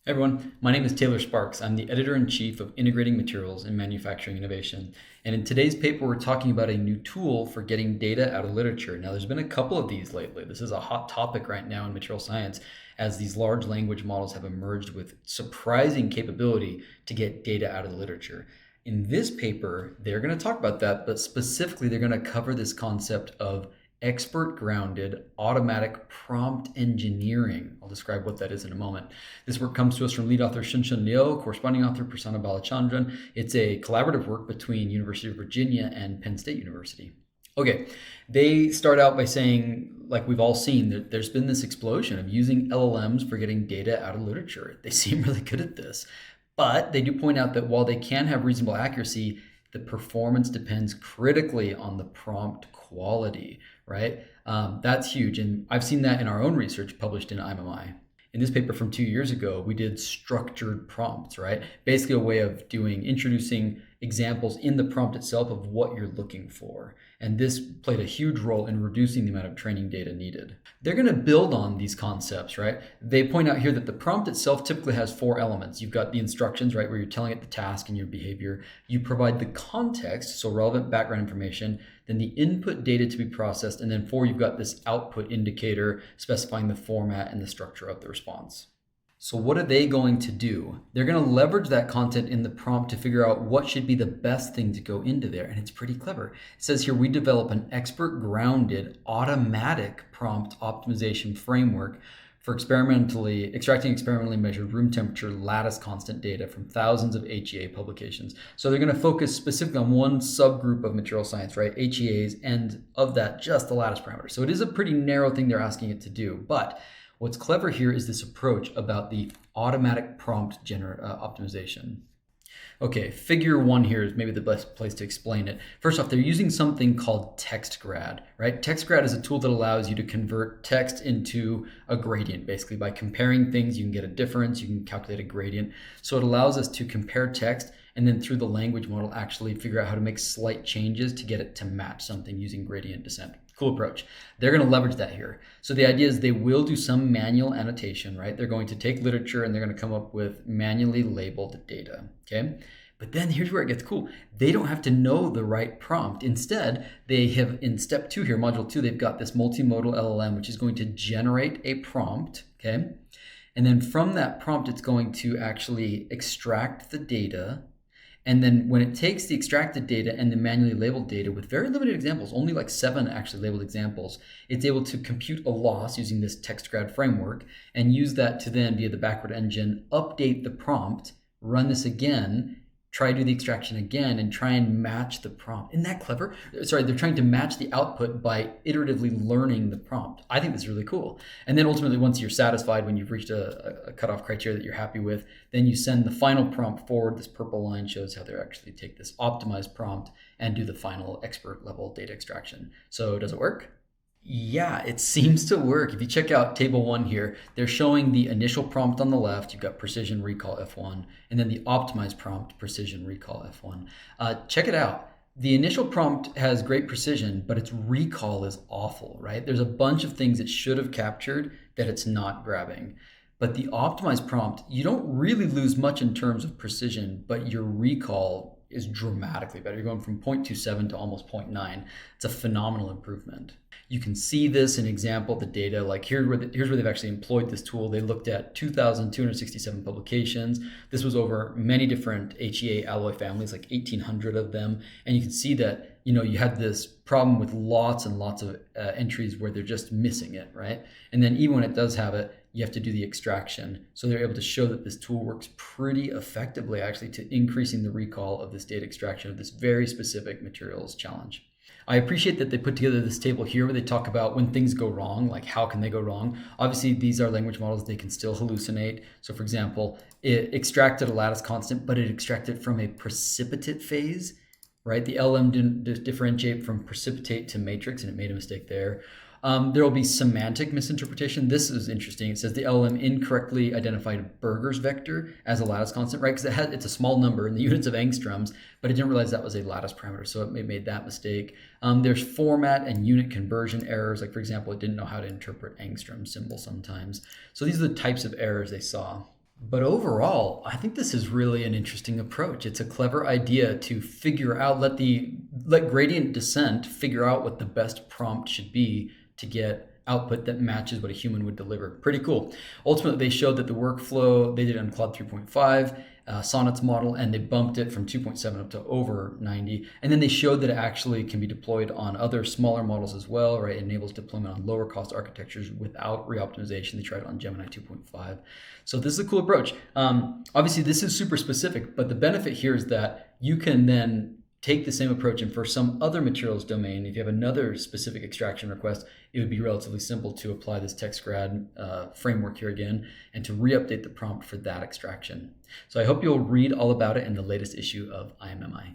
Hey everyone, my name is Taylor Sparks. I'm the editor-in-chief of Integrating Materials and Manufacturing Innovation. And in today's paper, we're talking about a new tool for getting data out of literature. Now, there's been a couple of these lately. This is a hot topic right now in material science as these large language models have emerged with surprising capability to get data out of the literature. In this paper, they're going to talk about that, but specifically, they're going to cover this concept of expert grounded automatic prompt engineering. I'll describe what that is in a moment. This work comes to us from lead author Shunshun, corresponding author Prasanna Balachandran. It's a collaborative work between University of Virginia and Penn State University. Okay, they start out by saying, like we've all seen, that there's been this explosion of using LLMs for getting data out of literature. They seem really good at this. But they do point out that while they can have reasonable accuracy, the performance depends critically on the prompt quality, right? That's huge. And I've seen that in our own research published in IMMI. In this paper from 2 years ago, we did structured prompts, right? Basically a way of introducing examples in the prompt itself of what you're looking for. And this played a huge role in reducing the amount of training data needed. They're going to build on these concepts, right? They point out here that the prompt itself typically has 4 elements. You've got the instructions, right, where you're telling it the task and your behavior. You provide the context, so relevant background information, then the input data to be processed, and then 4, you've got this output indicator specifying the format and the structure of the response. So what are they going to do? They're going to leverage that content in the prompt to figure out what should be the best thing to go into there. And it's pretty clever. It says here, we develop an expert grounded automatic prompt optimization framework for extracting experimentally measured room temperature lattice constant data from thousands of HEA publications. So they're going to focus specifically on one subgroup of material science, right? HEAs, and of that, just the lattice parameter. So it is a pretty narrow thing they're asking it to do. But what's clever here is this approach about the automatic prompt optimization. Okay, figure 1 here is maybe the best place to explain it. First off, they're using something called TextGrad, right? TextGrad is a tool that allows you to convert text into a gradient. Basically, by comparing things, you can get a difference, you can calculate a gradient. So it allows us to compare text and then through the language model actually figure out how to make slight changes to get it to match something using gradient descent. Cool approach. They're going to leverage that here. So the idea is they will do some manual annotation, right? They're going to take literature and they're going to come up with manually labeled data, okay? But then here's where it gets cool. They don't have to know the right prompt. Instead, they have in step 2 here, module 2, they've got this multimodal LLM, which is going to generate a prompt, okay? And then from that prompt, it's going to actually extract the data. And then when it takes the extracted data and the manually labeled data with very limited examples, only like 7 actually labeled examples, it's able to compute a loss using this TextGrad framework and use that to then, via the backward engine, update the prompt, run this again, try to do the extraction again, and try and match the prompt. Isn't that clever? Sorry, they're trying to match the output by iteratively learning the prompt. I think that's really cool. And then ultimately, once you're satisfied, when you've reached a cutoff criteria that you're happy with, then you send the final prompt forward. This purple line shows how they actually take this optimized prompt and do the final expert level data extraction. So does it work? Yeah, it seems to work. If you check out table 1 here, they're showing the initial prompt on the left. You've got precision recall F1, and then the optimized prompt, precision recall F1. Check it out. The initial prompt has great precision, but its recall is awful, right? There's a bunch of things it should have captured that it's not grabbing. But the optimized prompt, you don't really lose much in terms of precision, but your recall is dramatically better. You're going from 0.27 to almost 0.9. It's a phenomenal improvement. You can see this in example of the data. Like here's where they've actually employed this tool. They looked at 2,267 publications. This was over many different HEA alloy families, like 1,800 of them. And you can see that, you had this problem with lots and lots of entries where they're just missing it, right? And then even when it does have it, you have to do the extraction. So they're able to show that this tool works pretty effectively actually to increasing the recall of this data extraction of this very specific materials challenge. I appreciate that they put together this table here where they talk about when things go wrong, like how can they go wrong. Obviously, these are language models, they can still hallucinate. So for example, it extracted a lattice constant, but it extracted from a precipitate phase, right? The LM didn't differentiate from precipitate to matrix and it made a mistake there. There will be semantic misinterpretation. This is interesting. It says the LLM incorrectly identified Berger's vector as a lattice constant, right? Because it's a small number in the units of angstroms, but it didn't realize that was a lattice parameter, so it made that mistake. There's format and unit conversion errors. Like, for example, it didn't know how to interpret angstrom symbol sometimes. So these are the types of errors they saw. But overall, I think this is really an interesting approach. It's a clever idea to figure out, let gradient descent figure out what the best prompt should be to get output that matches what a human would deliver. Pretty cool. Ultimately, they showed that the workflow they did on Claude 3.5, Sonnet's model, and they bumped it from 2.7 up to over 90. And then they showed that it actually can be deployed on other smaller models as well, right? It enables deployment on lower cost architectures without reoptimization. They tried it on Gemini 2.5. So this is a cool approach. Obviously, this is super specific, but the benefit here is that you can then take the same approach, and for some other materials domain, if you have another specific extraction request, it would be relatively simple to apply this TextGrad framework here again and to re-update the prompt for that extraction. So I hope you'll read all about it in the latest issue of IMMI.